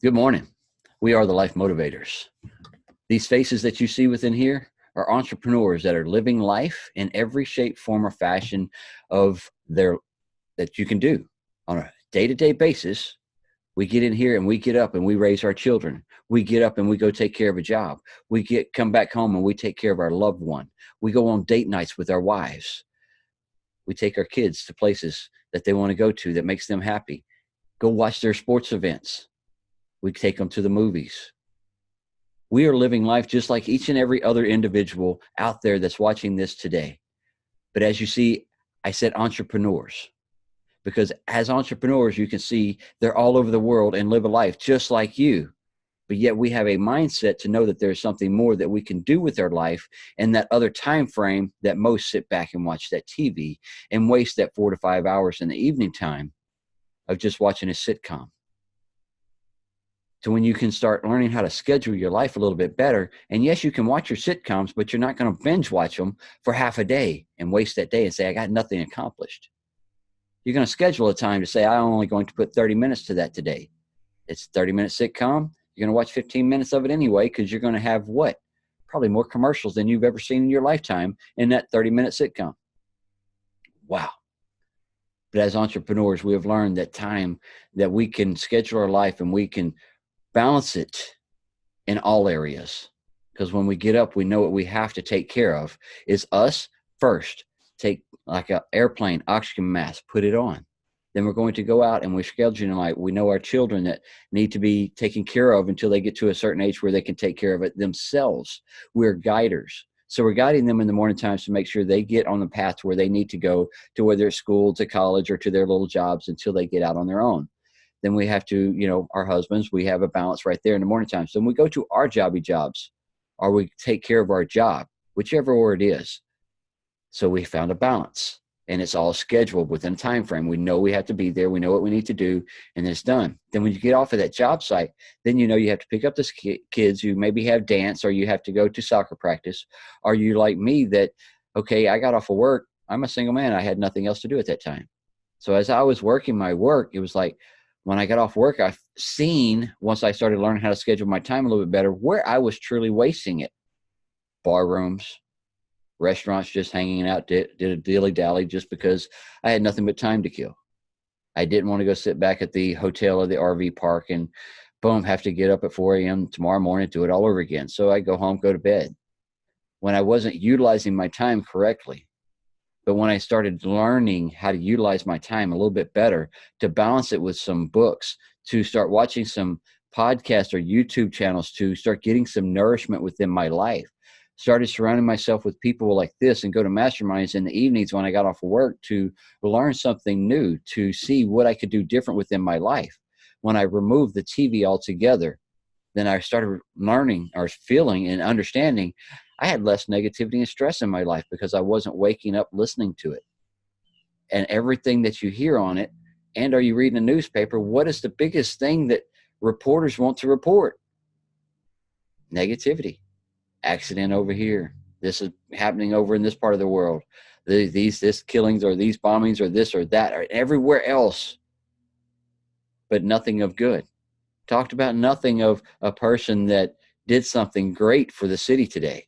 Good morning. We are the Life Motivators. These faces that you see within here are entrepreneurs that are living life in every shape, form, or fashion of their that you can do on a day-to-day basis. We get in here and we get up and we raise our children. We get up and we go take care of a job. Come back home and we take care of our loved one. We go on date nights with our wives. We take our kids to places that they want to go to that makes them happy. Go watch their sports events. We take them to the movies. We are living life just like each and every other individual out there that's watching this today. But as you see, I said entrepreneurs, because as entrepreneurs, you can see they're all over the world and live a life just like you. But yet we have a mindset to know that there's something more that we can do with our life and that other time frame that most sit back and watch that TV and waste that 4 to 5 hours in the evening time of just watching a sitcom. To when you can start learning how to schedule your life a little bit better. And yes, you can watch your sitcoms, but you're not going to binge watch them for half a day and waste that day and say, I got nothing accomplished. You're going to schedule a time to say, I'm only going to put 30 minutes to that today. It's a 30-minute sitcom. You're going to watch 15 minutes of it anyway, because you're going to have what? Probably more commercials than you've ever seen in your lifetime in that 30-minute sitcom. Wow. But as entrepreneurs, we have learned that time that we can schedule our life and we can balance it in all areas. Because when we get up, we know what we have to take care of is us first. Take like an airplane oxygen mask, put it on. Then we're going to go out and we're scheduling like we know our children that need to be taken care of until they get to a certain age where they can take care of it themselves. We're guiders. So we're guiding them in the morning times to make sure they get on the path where they need to go, to whether it's school, to college, or to their little jobs until they get out on their own. Then we have to, our husbands, we have a balance right there in the morning time. So when we go to our jobs, or we take care of our job, whichever order it is. So we found a balance, and it's all scheduled within a time frame. We know we have to be there. We know what we need to do, and then it's done. Then when you get off of that job site, then you have to pick up the kids who maybe have dance, or you have to go to soccer practice. Or you like me that, okay, I got off of work. I'm a single man. I had nothing else to do at that time. So as I was working my work, it was like, when I got off work, I've seen, once I started learning how to schedule my time a little bit better, where I was truly wasting it. Bar rooms, restaurants, just hanging out, did a dilly-dally just because I had nothing but time to kill. I didn't want to go sit back at the hotel or the RV park and boom, have to get up at 4 a.m. tomorrow morning, do it all over again. So I go home, go to bed. When I wasn't utilizing my time correctly. But when I started learning how to utilize my time a little bit better, to balance it with some books, to start watching some podcasts or YouTube channels, to start getting some nourishment within my life, started surrounding myself with people like this and go to masterminds in the evenings when I got off of work to learn something new, to see what I could do different within my life. When I removed the TV altogether, then I started learning or feeling and understanding I had less negativity and stress in my life because I wasn't waking up listening to it. And everything that you hear on it, and are you reading a newspaper, what is the biggest thing that reporters want to report? Negativity. Accident over here. This is happening over in this part of the world. This killings or these bombings or this or that or everywhere else, but nothing of good. Talked about nothing of a person that did something great for the city today.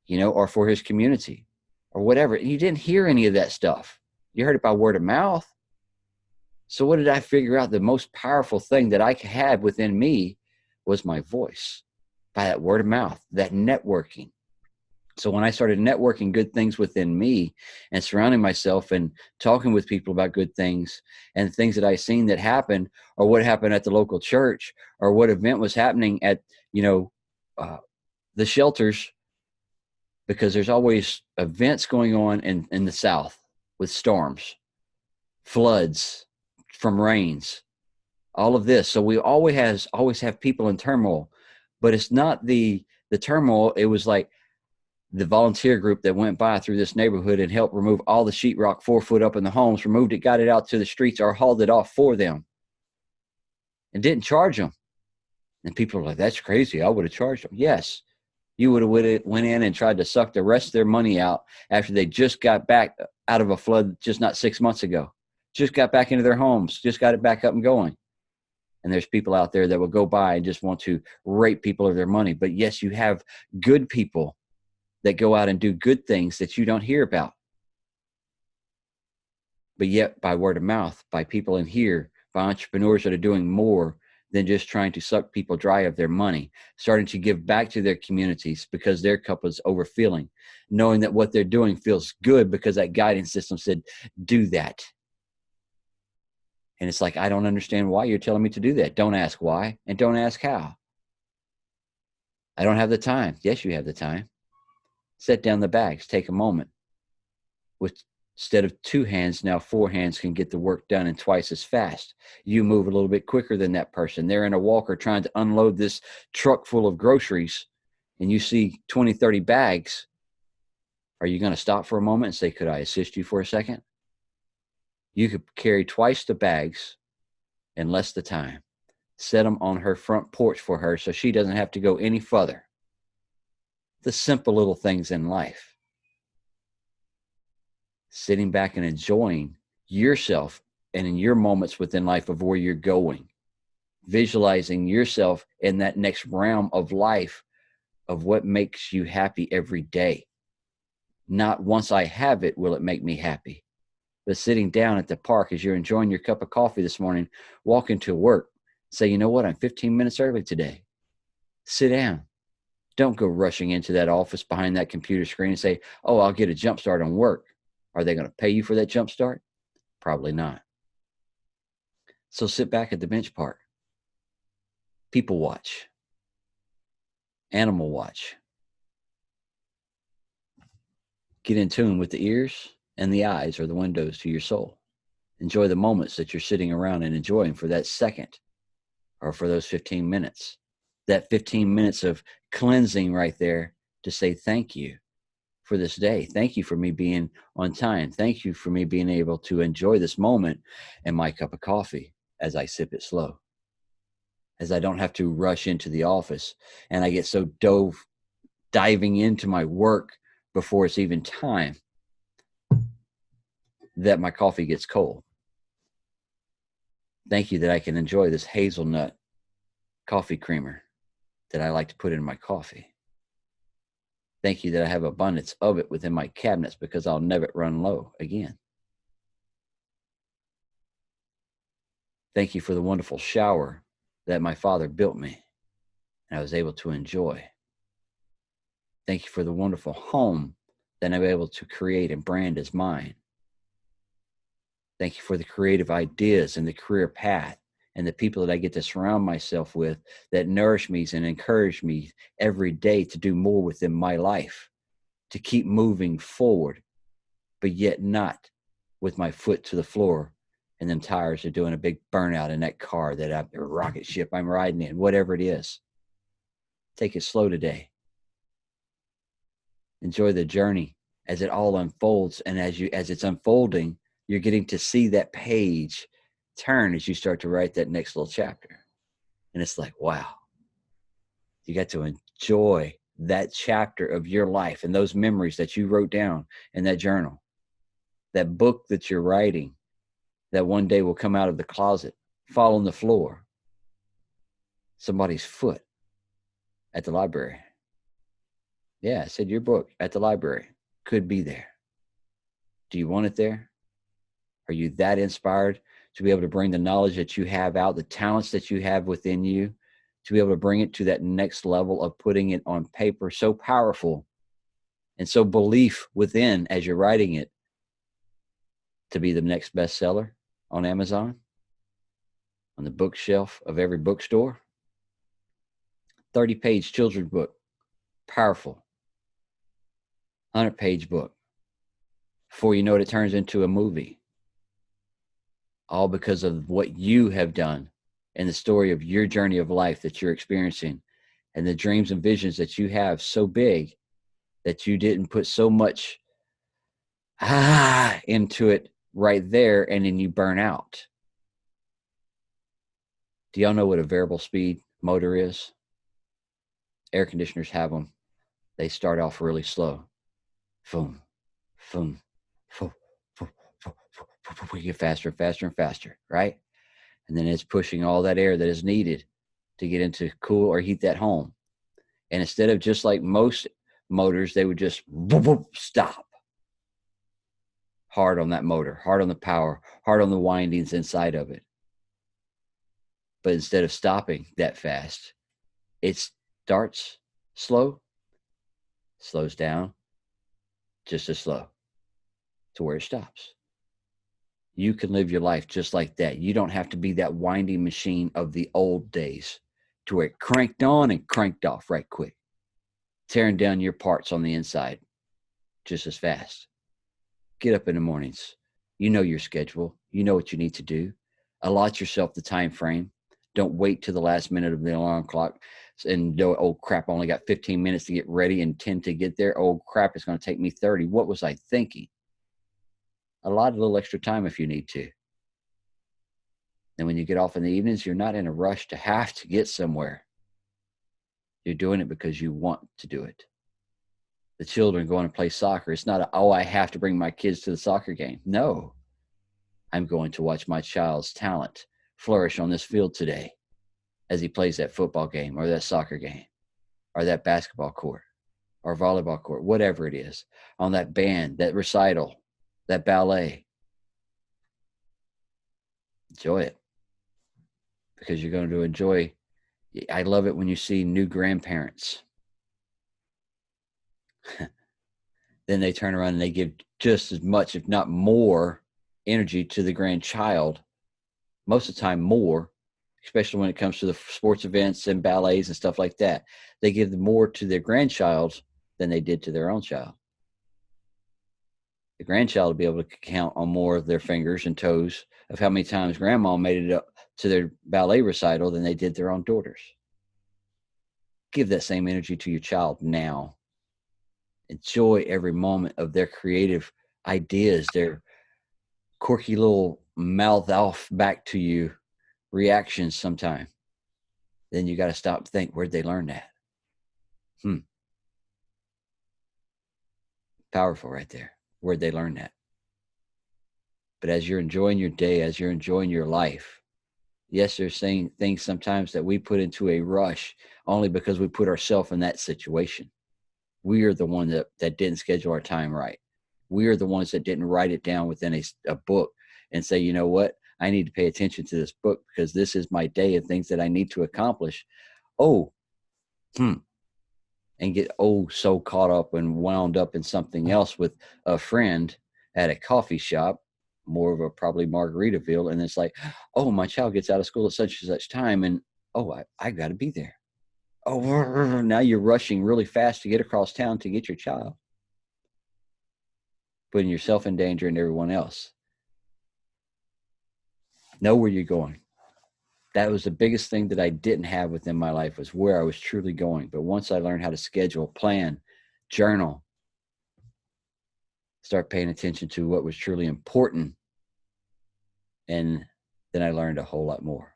Or for his community or whatever. You didn't hear any of that stuff. You heard it by word of mouth. So what did I figure out? The most powerful thing that I had within me was my voice, by that word of mouth, that networking. So when I started networking good things within me and surrounding myself and talking with people about good things and things that I seen that happened, or what happened at the local church, or what event was happening at, the shelters, because there's always events going on in the South with storms, floods from rains, all of this. So we always have people in turmoil, but it's not the turmoil. It was like the volunteer group that went by through this neighborhood and helped remove all the sheetrock 4 foot up in the homes, removed it, got it out to the streets, or hauled it off for them and didn't charge them. And people are like, that's crazy. I would have charged them. Yes. You would have went in and tried to suck the rest of their money out after they just got back out of a flood just not 6 months ago. Just got back into their homes, just got it back up and going. And there's people out there that will go by and just want to rape people of their money. But yes, you have good people that go out and do good things that you don't hear about. But yet by word of mouth, by people in here, by entrepreneurs that are doing more than just trying to suck people dry of their money, starting to give back to their communities because their cup is overfilling, knowing that what they're doing feels good because that guidance system said, do that. And it's like, I don't understand why you're telling me to do that. Don't ask why, and don't ask how. I don't have the time. Yes, you have the time. Set down the bags. Take a moment. Instead of 2 hands, now 4 hands can get the work done and twice as fast. You move a little bit quicker than that person. They're in a walker trying to unload this truck full of groceries, and you see 20, 30 bags. Are you going to stop for a moment and say, could I assist you for a second? You could carry twice the bags in less the time. Set them on her front porch for her so she doesn't have to go any further. The simple little things in life. Sitting back and enjoying yourself and in your moments within life of where you're going. Visualizing yourself in that next realm of life of what makes you happy every day. Not once I have it will it make me happy. But sitting down at the park as you're enjoying your cup of coffee this morning, walking to work, say, you know what, I'm 15 minutes early today. Sit down. Don't go rushing into that office behind that computer screen and say, oh, I'll get a jump start on work. Are they going to pay you for that jump start? Probably not. So sit back at the bench park. People watch. Animal watch. Get in tune with the ears, and the eyes are the windows to your soul. Enjoy the moments that you're sitting around and enjoying for that second or for those 15 minutes. That 15 minutes of cleansing right there to say thank you for this day. Thank you for me being on time. Thank you for me being able to enjoy this moment and my cup of coffee as I sip it slow. As I don't have to rush into the office and I get so diving into my work before it's even time that my coffee gets cold. Thank you that I can enjoy this hazelnut coffee creamer that I like to put in my coffee. Thank you that I have abundance of it within my cabinets because I'll never run low again. Thank you for the wonderful shower that my father built me and I was able to enjoy. Thank you for the wonderful home that I'm able to create and brand as mine. Thank you for the creative ideas and the career path and the people that I get to surround myself with that nourish me and encourage me every day to do more within my life, to keep moving forward, but yet not with my foot to the floor and them tires are doing a big burnout in that car that or rocket ship I'm riding in, whatever it is. Take it slow today. Enjoy the journey as it all unfolds, and as it's unfolding, you're getting to see that page turn as you start to write that next little chapter. And it's like, wow, you got to enjoy that chapter of your life and those memories that you wrote down in that journal, that book that you're writing, that one day will come out of the closet, fall on the floor, somebody's foot at the library. Yeah, I said your book at the library could be there. Do you want it there? Are you that inspired to be able to bring the knowledge that you have out, the talents that you have within you, to be able to bring it to that next level of putting it on paper, so powerful and so belief within as you're writing it to be the next bestseller on Amazon, on the bookshelf of every bookstore? 30-page children's book, powerful. 100-page book. Before you know it, it turns into a movie. All because of what you have done and the story of your journey of life that you're experiencing and the dreams and visions that you have so big that you didn't put so much into it right there, and then you burn out. Do y'all know what a variable speed motor is? Air conditioners have them. They start off really slow. Boom, boom, boom, boom, boom, boom, boom. We get faster and faster and faster, right? And then it's pushing all that air that is needed to get into cool or heat that home. And instead of just like most motors, they would just stop. Hard on that motor, hard on the power, hard on the windings inside of it. But instead of stopping that fast, it starts slow, slows down just as slow to where it stops. You can live your life just like that. You don't have to be that winding machine of the old days to where it cranked on and cranked off right quick, tearing down your parts on the inside just as fast. Get up in the mornings. You know your schedule. You know what you need to do. Allot yourself the time frame. Don't wait till the last minute of the alarm clock and go, oh crap, I only got 15 minutes to get ready and 10 to get there. Oh crap, it's going to take me 30. What was I thinking? Allot a little extra time if you need to. And when you get off in the evenings, you're not in a rush to have to get somewhere. You're doing it because you want to do it. The children going to play soccer. It's not I have to bring my kids to the soccer game. No, I'm going to watch my child's talent flourish on this field today as he plays that football game or that soccer game or that basketball court or volleyball court, whatever it is, on that band, that recital, that ballet. Enjoy it because you're going to enjoy. I love it when you see new grandparents. Then they turn around and they give just as much, if not more, energy to the grandchild. Most of the time more, especially when it comes to the sports events and ballets and stuff like that. They give more to their grandchild than they did to their own child. The grandchild will be able to count on more of their fingers and toes of how many times grandma made it up to their ballet recital than they did their own daughters. Give that same energy to your child now. Enjoy every moment of their creative ideas, their quirky little mouth off back to you reactions sometime. Then you got to stop and think, where'd they learn that? Powerful right there. Where'd they learn that? But as you're enjoying your day, as you're enjoying your life, yes, there's saying things sometimes that we put into a rush only because we put ourselves in that situation. We are the one that didn't schedule our time right. We are the ones that didn't write it down within a book and say, you know what? I need to pay attention to this book because this is my day of things that I need to accomplish. And get so caught up and wound up in something else with a friend at a coffee shop, more of a probably Margaritaville. And it's like, oh, my child gets out of school at such and such time. And, I got to be there. Oh, now you're rushing really fast to get across town to get your child, putting yourself in danger and everyone else. Know where you're going. That was the biggest thing that I didn't have within my life, was where I was truly going. But once I learned how to schedule, plan, journal, start paying attention to what was truly important, and then I learned a whole lot more.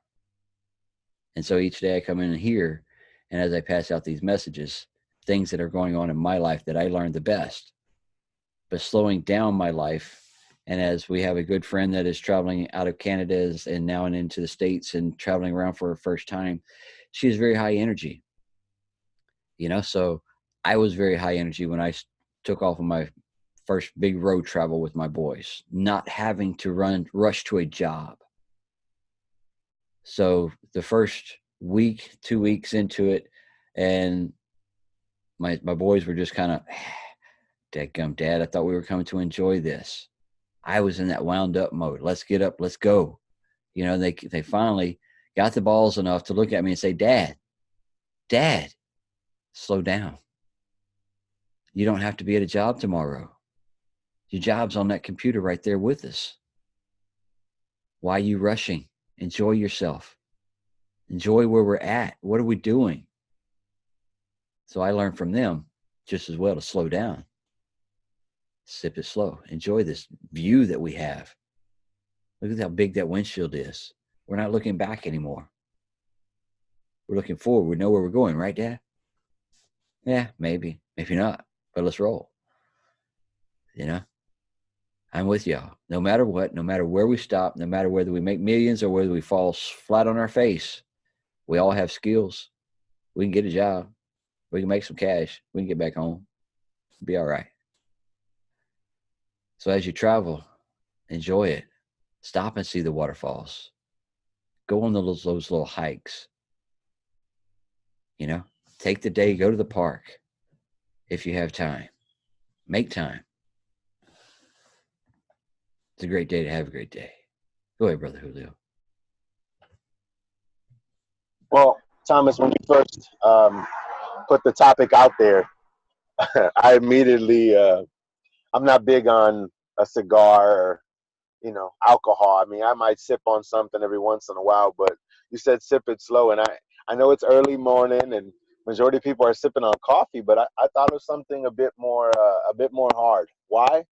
And so each day I come in here, and as I pass out these messages, things that are going on in my life that I learned the best, but slowing down my life. And as we have a good friend that is traveling out of Canada and now and into the States and traveling around for her first time, she is very high energy. So I was very high energy when I took off on my first big road travel with my boys, not having to rush to a job. So the first week, 2 weeks into it, and my boys were just kind of, dadgum, Dad, I thought we were coming to enjoy this. I was in that wound up mode. Let's get up. Let's go. They finally got the balls enough to look at me and say, Dad, slow down. You don't have to be at a job tomorrow. Your job's on that computer right there with us. Why are you rushing? Enjoy yourself. Enjoy where we're at. What are we doing? So I learned from them just as well to slow down. Sip it slow. Enjoy this view that we have. Look at how big that windshield is. We're not looking back anymore. We're looking forward. We know where we're going, right, Dad? Yeah, maybe not, but let's roll. I'm with y'all. No matter what, no matter where we stop, no matter whether we make millions or whether we fall flat on our face, we all have skills. We can get a job. We can make some cash. We can get back home. Be all right. So as you travel, enjoy it. Stop and see the waterfalls. Go on those little hikes. You know, take the day, go to the park if you have time. Make time. It's a great day to have a great day. Go ahead, Brother Julio. Well, Thomas, when you first put the topic out there, I immediately, I'm not big on a cigar or, alcohol. I mean, I might sip on something every once in a while, but you said sip it slow. And I know it's early morning and majority of people are sipping on coffee, but I thought of something a bit more hard. Why?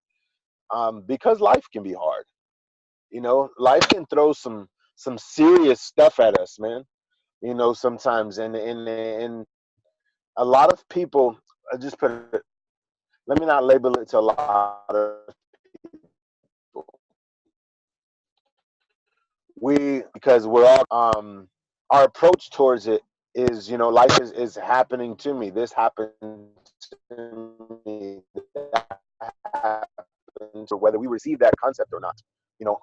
Because life can be hard. Life can throw some serious stuff at us, man. Sometimes, and a lot of people, I just put it, let me not label it to a lot of people. Because we're all, our approach towards it is, life is happening to me. This happened to me. That happened, or whether we receive that concept or not.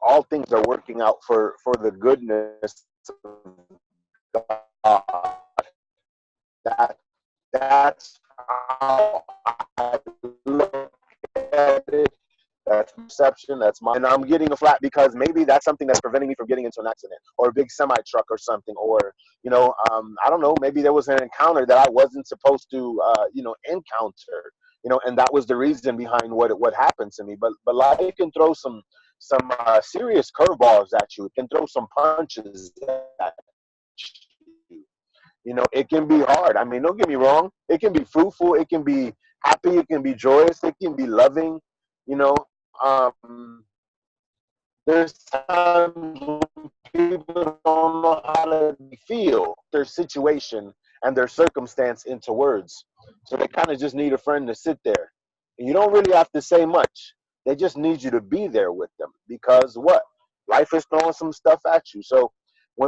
All things are working out for the goodness of God. That that's how I look at it. That's perception. That's mine. And I'm getting a flat because maybe that's something that's preventing me from getting into an accident or a big semi truck or something. Or, I don't know. Maybe there was an encounter that I wasn't supposed to, encounter. And that was the reason behind what happened to me. But life can throw some serious curveballs at you. It can throw some punches at you. It can be hard. I mean, don't get me wrong. It can be fruitful. It can be happy. It can be joyous. It can be loving. You know, there's times when people don't know how to feel their situation and their circumstance into words. So they kind of just need a friend to sit there. And you don't really have to say much. They just need you to be there with them because what? Life is throwing some stuff at you. So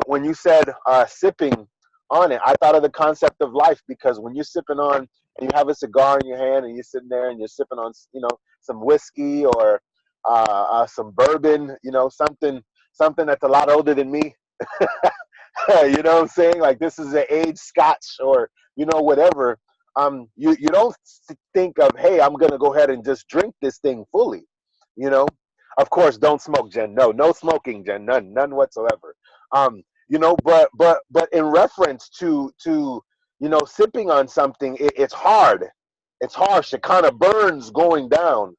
when you said sipping on it, I thought of the concept of life because when you're sipping on and you have a cigar in your hand and you're sitting there and you're sipping on, some whiskey or some bourbon, something that's a lot older than me. You know what I'm saying? Like this is an aged scotch or whatever. You don't think of, hey, I'm gonna go ahead and just drink this thing fully. You know, of course, don't smoke, Jen. No smoking, Jen. None whatsoever. But in reference to sipping on something, it's hard. It's harsh. It kind of burns going down.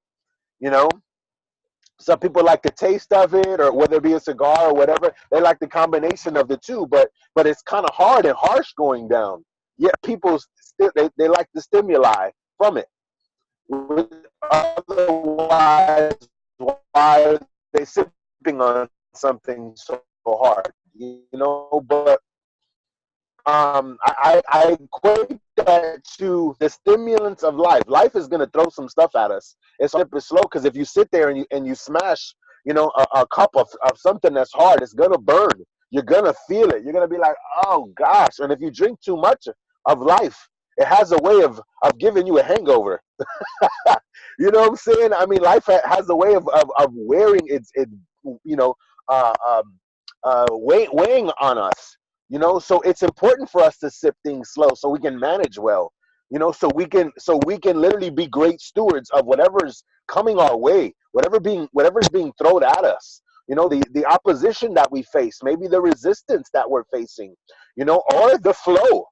You know, some people like the taste of it, or whether it be a cigar or whatever, they like the combination of the two. But it's kind of hard and harsh going down. Yet people still they like the stimuli from it. Otherwise, why are they sipping on something so hard? But I equate that to the stimulants of life. Life is going to throw some stuff at us. It's slow because if you sit there and you smash, a cup of something that's hard, it's going to burn. You're going to feel it. You're going to be like, oh gosh. And if you drink too much of life, it has a way of giving you a hangover. You know what I'm saying? I mean, life has a way of wearing its uh, um, weighing on us. So it's important for us to sip things slow so we can manage well. So we can literally be great stewards of whatever's coming our way, whatever's being thrown at us. The opposition that we face, maybe the resistance that we're facing, or the flow.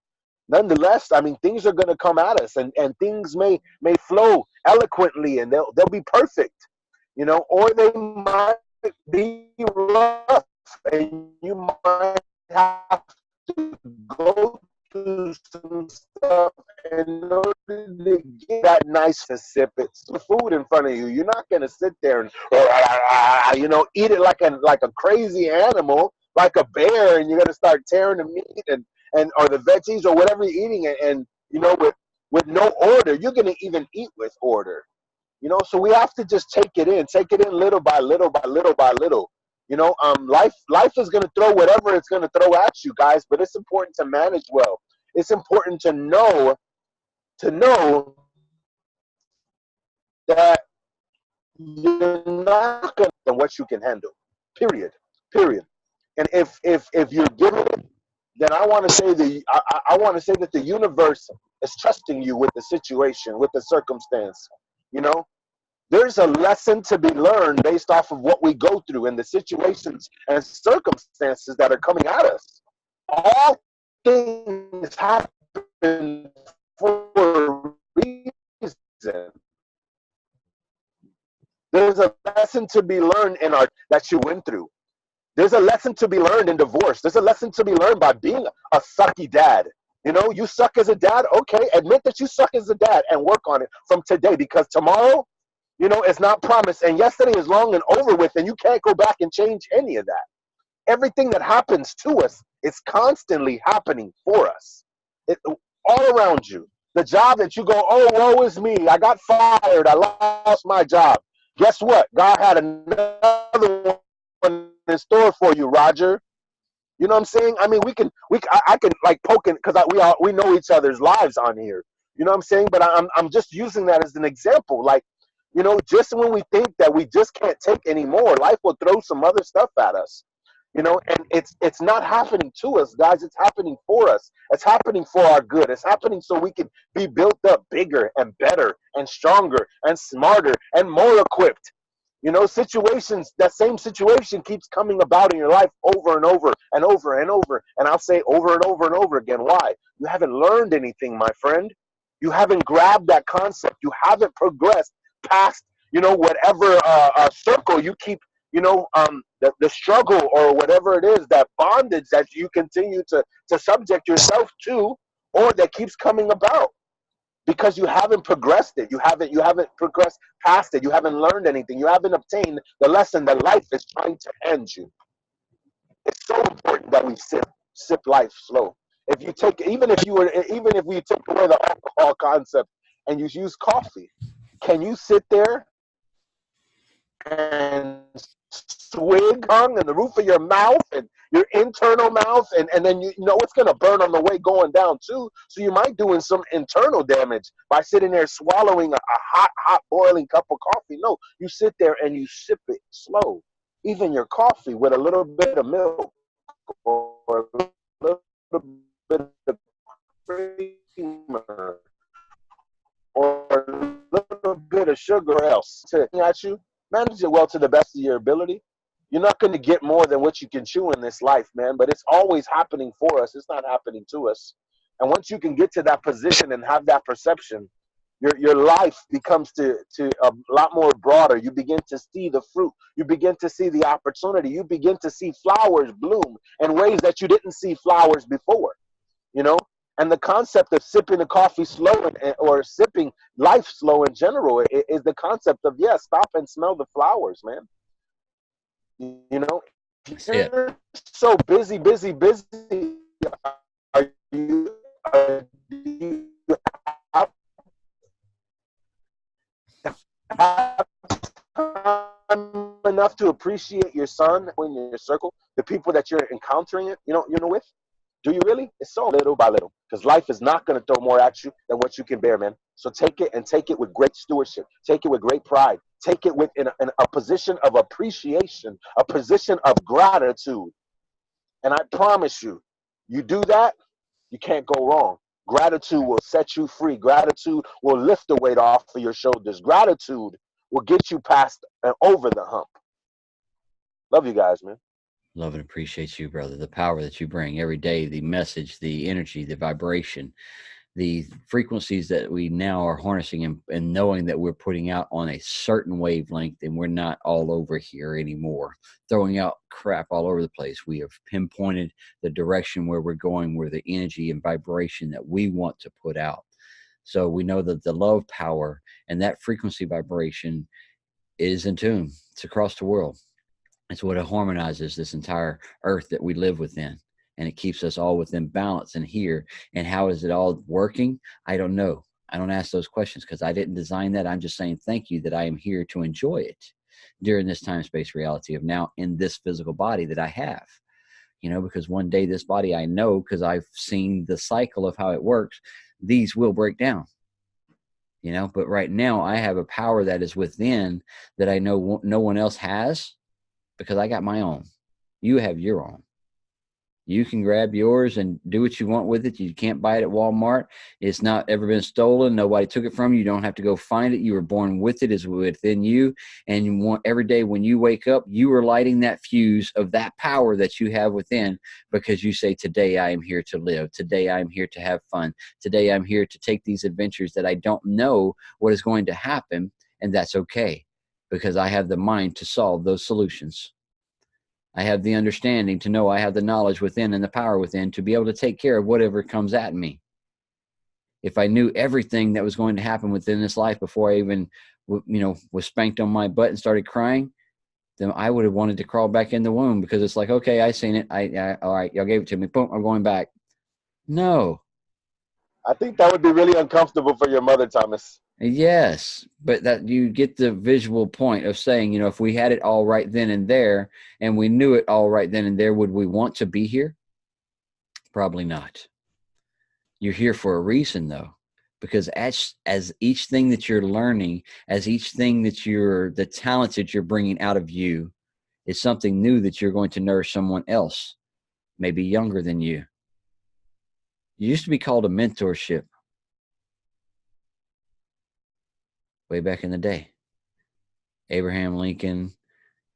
Nonetheless, I mean, things are going to come at us, and things may flow eloquently, and they'll be perfect, or they might be rough, and you might have to go through some stuff in order to get that nice to sip it. The food in front of you, you're not going to sit there and eat it like a crazy animal, like a bear, and you're going to start tearing the meat and or the veggies or whatever you're eating, and with no order. You're going to even eat with order. So we have to just take it in little by little by little by little. Life is going to throw whatever it's going to throw at you guys, but it's important to manage well. It's important to know that you're not going to than what you can handle. Period. Period. And if you're giving it, then I want to say I want to say that the universe is trusting you with the situation, with the circumstance. You know, there's a lesson to be learned based off of what we go through and the situations and circumstances that are coming at us. All things happen for a reason. There's a lesson to be learned in our that you went through. There's a lesson to be learned in divorce. There's a lesson to be learned by being a sucky dad. You suck as a dad. Okay, admit that you suck as a dad and work on it from today, because tomorrow, it's not promised. And yesterday is long and over with, and you can't go back and change any of that. Everything that happens to us is constantly happening for us. All around you. The job that you go, oh, woe is me. I got fired. I lost my job. Guess what? God had another one in store for you, Roger. You know what I'm saying? I mean, I can like poke it because we know each other's lives on here. You know what I'm saying? But I'm just using that as an example. Like, just when we think that we just can't take anymore, life will throw some other stuff at us. And it's not happening to us, guys. It's happening for us. It's happening for our good. It's happening so we can be built up bigger and better and stronger and smarter and more equipped. That same situation keeps coming about in your life over and over and over and over. And I'll say over and over and over again. Why? You haven't learned anything, my friend. You haven't grabbed that concept. You haven't progressed past, whatever circle you keep, the struggle or whatever it is, that bondage that you continue to subject yourself to, or that keeps coming about. Because you haven't progressed it. You haven't progressed past it. You haven't learned anything. You haven't obtained the lesson that life is trying to hand you. It's so important that we sip life slow. Even if we take away the alcohol concept and you use coffee, can you sit there and swig tongue and the roof of your mouth and your internal mouth, and then it's going to burn on the way going down too, so you might doing some internal damage by sitting there swallowing a hot boiling cup of coffee. No, you sit there and you sip it slow, even your coffee, with a little bit of milk or a little bit of creamer or a little bit of sugar else to at you. Manage it well to the best of your ability. You're not going to get more than what you can chew in this life, man, but it's always happening for us. It's not happening to us. And once you can get to that position and have that perception, your life becomes to a lot more broader. You begin to see the fruit. You begin to see the opportunity. You begin to see flowers bloom in ways that you didn't see flowers before, And the concept of sipping the coffee slow or sipping life slow in general is the concept of, stop and smell the flowers, man. That's it. You're so busy. Are you, do you have time enough to appreciate your son in your circle, the people that you're encountering with? Do you really? It's so little by little, because life is not going to throw more at you than what you can bear, man. So take it, and take it with great stewardship. Take it with great pride. Take it in a position of appreciation, a position of gratitude. And I promise you, you do that, you can't go wrong. Gratitude will set you free. Gratitude will lift the weight off of your shoulders. Gratitude will get you past and over the hump. Love you guys, man. Love and appreciate you, brother. The power that you bring every day, the message, the energy, the vibration, the frequencies that we now are harnessing, and knowing that we're putting out on a certain wavelength, and we're not all over here anymore, throwing out crap all over the place. We have pinpointed the direction where we're going, where the energy and vibration that we want to put out. So we know that the love power and that frequency vibration is in tune. It's across the world. It's what harmonizes this entire earth that we live within. And it keeps us all within balance and here. And how is it all working? I don't know. I don't ask those questions because I didn't design that. I'm just saying thank you that I am here to enjoy it during this time space reality of now in this physical body that I have. Because one day this body, I know, because I've seen the cycle of how it works, these will break down. But right now I have a power that is within that I know no one else has, because I got my own. You have your own. You can grab yours and do what you want with it. You can't buy it at Walmart. It's not ever been stolen. Nobody took it from you. You don't have to go find it. You were born with it. It's within you. And you want every day when you wake up, you are lighting that fuse of that power that you have within, because you say, today I am here to live. Today I am here to have fun. Today I'm here to take these adventures that I don't know what is going to happen. And that's okay, because I have the mind to solve those solutions. I have the understanding to know I have the knowledge within and the power within to be able to take care of whatever comes at me. If I knew everything that was going to happen within this life before I even, was spanked on my butt and started crying, then I would have wanted to crawl back in the womb, because it's like, okay, I seen it. All right, y'all gave it to me. Boom, I'm going back. No. I think that would be really uncomfortable for your mother, Thomas. Yes, but that you get the visual point of saying, if we had it all right then and there, and we knew it all right then and there, would we want to be here? Probably not. You're here for a reason, though, because as each thing that you're learning, as each thing that the talents that you're bringing out of you is something new that you're going to nourish someone else, maybe younger than you. It used to be called a mentorship. Way back in the day. Abraham Lincoln,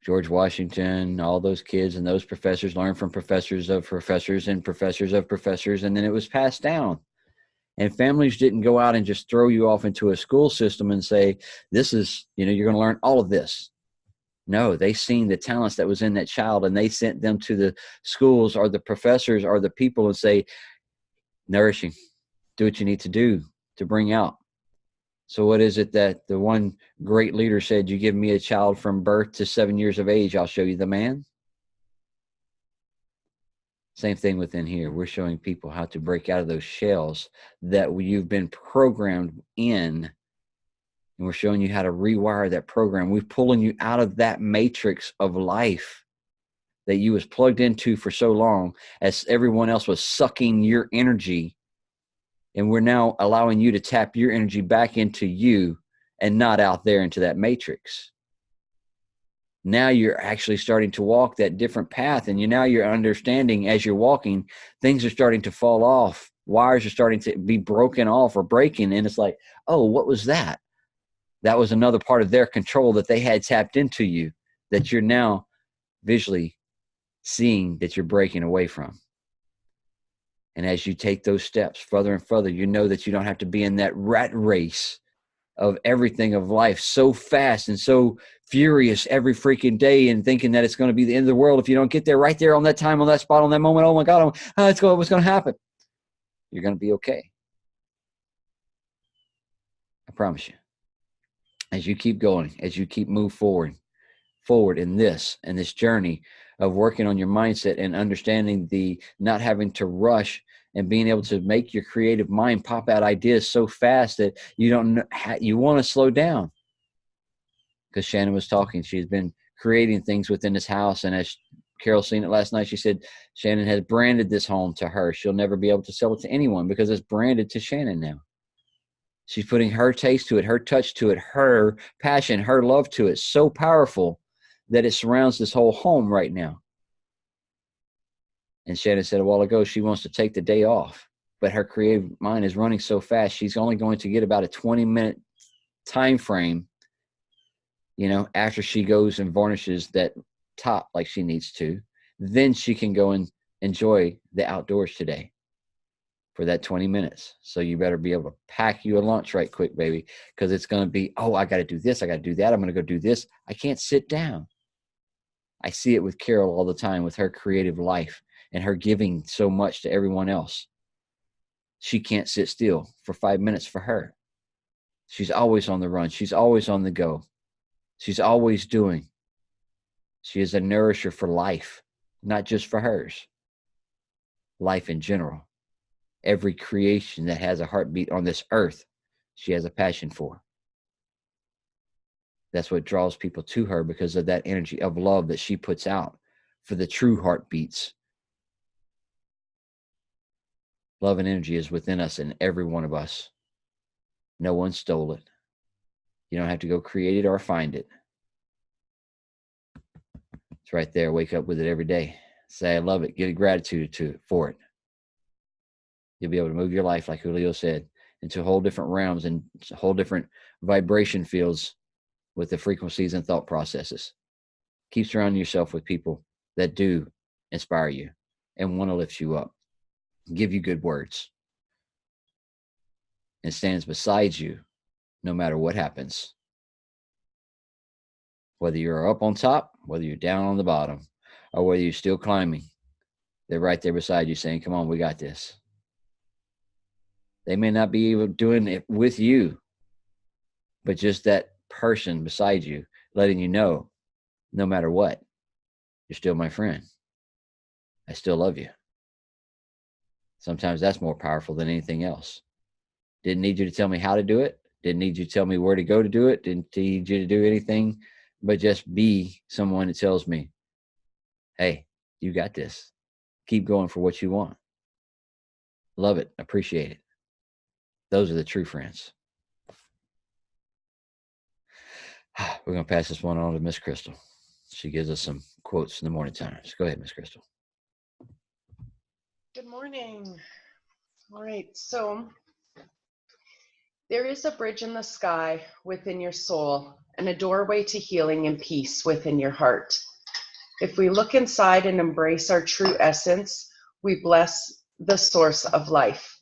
George Washington, all those kids and those professors learned from professors of professors and professors of professors, and then it was passed down. And families didn't go out and just throw you off into a school system and say, this is, you're going to learn all of this. No, they seen the talents that was in that child, and they sent them to the schools or the professors or the people and say, nourishing, do what you need to do to bring out. So what is it that the one great leader said? You give me a child from birth to 7 years of age, I'll show you the man. Same thing within here. We're showing people how to break out of those shells that you've been programmed in. And we're showing you how to rewire that program. We're pulling you out of that matrix of life that you was plugged into for so long, as everyone else was sucking your energy. And we're now allowing you to tap your energy back into you and not out there into that matrix. Now you're actually starting to walk that different path, and you're understanding as you're walking, things are starting to fall off. Wires are starting to be broken off or breaking. And it's like, oh, what was that? That was another part of their control that they had tapped into you, that you're now visually seeing that you're breaking away from. And as you take those steps further and further, you know that you don't have to be in that rat race of everything of life so fast and so furious every freaking day, and thinking that it's going to be the end of the world if you don't get there right there on that time, on that spot, on that moment. Oh my God, what's going to happen? You're going to be okay. I promise you. As you keep going, as you keep move forward in this journey of working on your mindset and understanding the not having to rush, and being able to make your creative mind pop out ideas so fast that you don't know, you want to slow down. Because Shannon was talking, she's been creating things within this house, and as Carol seen it last night, she said Shannon has branded this home to her. She'll never be able to sell it to anyone because it's branded to Shannon now. She's putting her taste to it, her touch to it, her passion, her love to it, so powerful that it surrounds this whole home right now. And Shannon said a while ago she wants to take the day off, but her creative mind is running so fast, she's only going to get about a 20-minute time frame, after she goes and varnishes that top like she needs to. Then she can go and enjoy the outdoors today for that 20 minutes. So you better be able to pack you a lunch right quick, baby, because it's going to be, oh, I got to do this, I got to do that, I'm going to go do this. I can't sit down. I see it with Carol all the time with her creative life and her giving so much to everyone else. She can't sit still for 5 minutes for her. She's always on the run. She's always on the go. She's always doing. She is a nourisher for life, not just for hers. Life in general. Every creation that has a heartbeat on this earth she has a passion for. That's what draws people to her, because of that energy of love that she puts out for the true heartbeats. Love and energy is within us and every one of us. No one stole it. You don't have to go create it or find it. It's right there. Wake up with it every day. Say, I love it. Get a gratitude for it. You'll be able to move your life, like Julio said, into whole different realms and whole different vibration fields with the frequencies and thought processes. Keep surrounding yourself with people that do inspire you and want to lift you up, give you good words, and stands beside you no matter what happens. Whether you're up on top, whether you're down on the bottom, or whether you're still climbing, they're right there beside you saying, come on, we got this. They may not be able doing it with you, but just that person beside you, letting you know, no matter what, you're still my friend. I still love you. Sometimes that's more powerful than anything else. Didn't need you to tell me how to do it. Didn't need you to tell me where to go to do it. Didn't need you to do anything, but just be someone that tells me, hey, you got this. Keep going for what you want. Love it. Appreciate it. Those are the true friends. We're going to pass this one on to Miss Crystal. She gives us some quotes in the morning times. Go ahead, Miss Crystal. Good morning. All right, so there is a bridge in the sky within your soul and a doorway to healing and peace within your heart. If we look inside and embrace our true essence, we bless the source of life.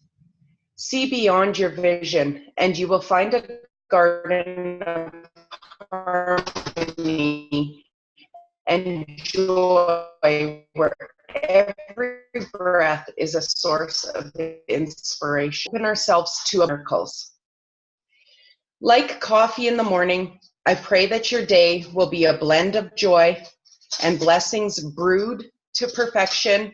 See beyond your vision, and you will find a garden of harmony and joy where every breath is a source of inspiration. Open ourselves to miracles. Like coffee in the morning, I pray that your day will be a blend of joy and blessings brewed to perfection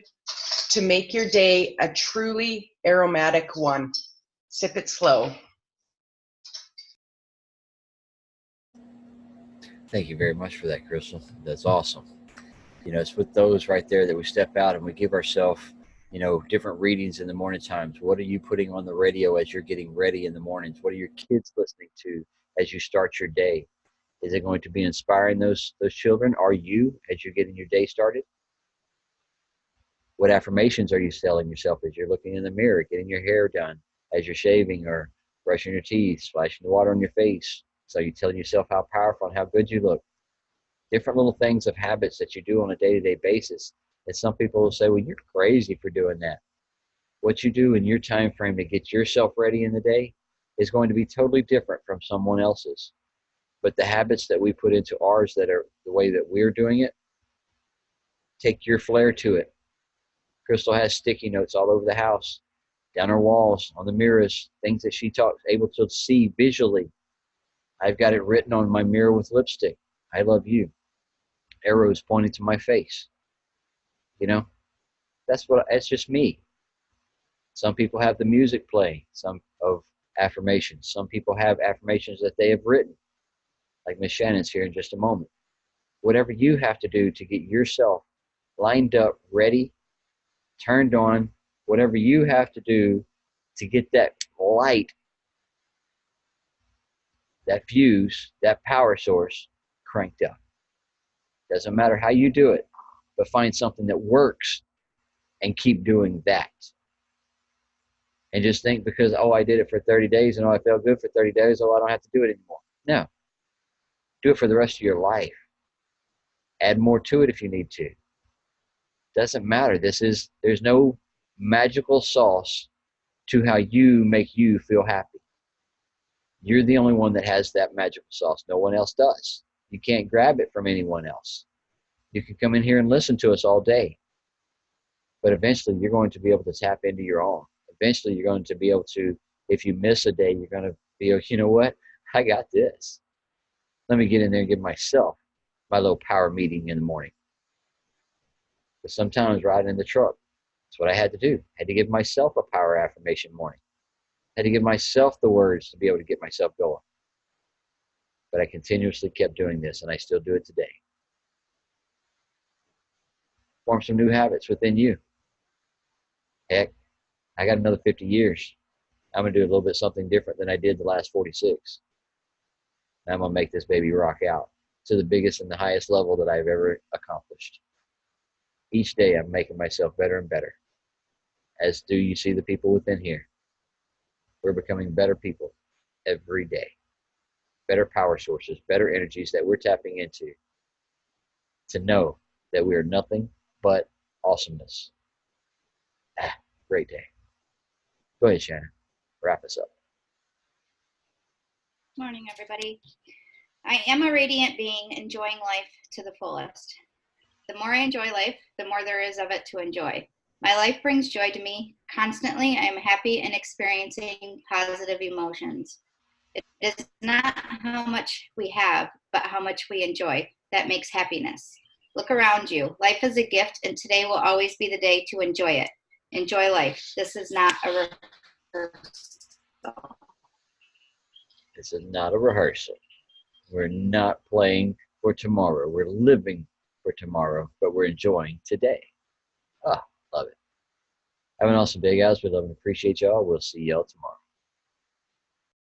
to make your day a truly aromatic one. Sip it slow. Thank you very much for that, Crystal. That's awesome. You know, it's with those right there that we step out and we give ourselves, you know, different readings in the morning times. What are you putting on the radio as you're getting ready in the mornings? What are your kids listening to as you start your day? Is it going to be inspiring those children? Are you, as you're getting your day started? What affirmations are you telling yourself as you're looking in the mirror, getting your hair done, as you're shaving or brushing your teeth, splashing the water on your face? So you're telling yourself how powerful and how good you look. Different little things of habits that you do on a day-to-day basis. And some people will say, well, you're crazy for doing that. What you do in your time frame to get yourself ready in the day is going to be totally different from someone else's. But the habits that we put into ours that are the way that we're doing it, take your flair to it. Crystal has sticky notes all over the house, down her walls, on the mirrors, things that she talks able to see visually. I've got it written on my mirror with lipstick. I love you. Arrows pointing to my face. You know, that's just me. Some people have the music play, some of affirmations. Some people have affirmations that they have written, like Miss Shannon's here in just a moment. Whatever you have to do to get yourself lined up, ready, turned on, whatever you have to do to get that light, that fuse, that power source cranked up. Doesn't matter how you do it, but find something that works and keep doing that. And just think because, oh, I did it for 30 days and oh, I felt good for 30 days, oh, I don't have to do it anymore. No. Do it for the rest of your life. Add more to it if you need to. Doesn't matter. There's no magical sauce to how you make you feel happy. You're the only one that has that magical sauce. No one else does. You can't grab it from anyone else. You can come in here and listen to us all day, but eventually you're going to be able to tap into your own. Eventually you're going to be able to, if you miss a day, you're going to be, you know what? I got this. Let me get in there and give myself my little power meeting in the morning. But sometimes riding in the truck, that's what I had to do. I had to give myself a power affirmation morning. had to give myself the words to be able to get myself going. But I continuously kept doing this, and I still do it today. Form some new habits within you. Heck, I got another 50 years. I'm going to do a little bit something different than I did the last 46. And I'm going to make this baby rock out to the biggest and the highest level that I've ever accomplished. Each day I'm making myself better and better. As do you see the people within here. We're becoming better people every day. Better power sources, better energies that we're tapping into to know that we are nothing but awesomeness. Great day. Go ahead, Shannon. Wrap us up. Morning, everybody. I am a radiant being enjoying life to the fullest. The more I enjoy life, the more there is of it to enjoy. My life brings joy to me. Constantly, I am happy and experiencing positive emotions. It is not how much we have, but how much we enjoy that makes happiness. Look around you. Life is a gift, and today will always be the day to enjoy it. Enjoy life. This is not a rehearsal. This is not a rehearsal. We're not playing for tomorrow. We're living for tomorrow, but we're enjoying today. Ah, love it. Have an awesome day, guys. We love and appreciate y'all. We'll see y'all tomorrow.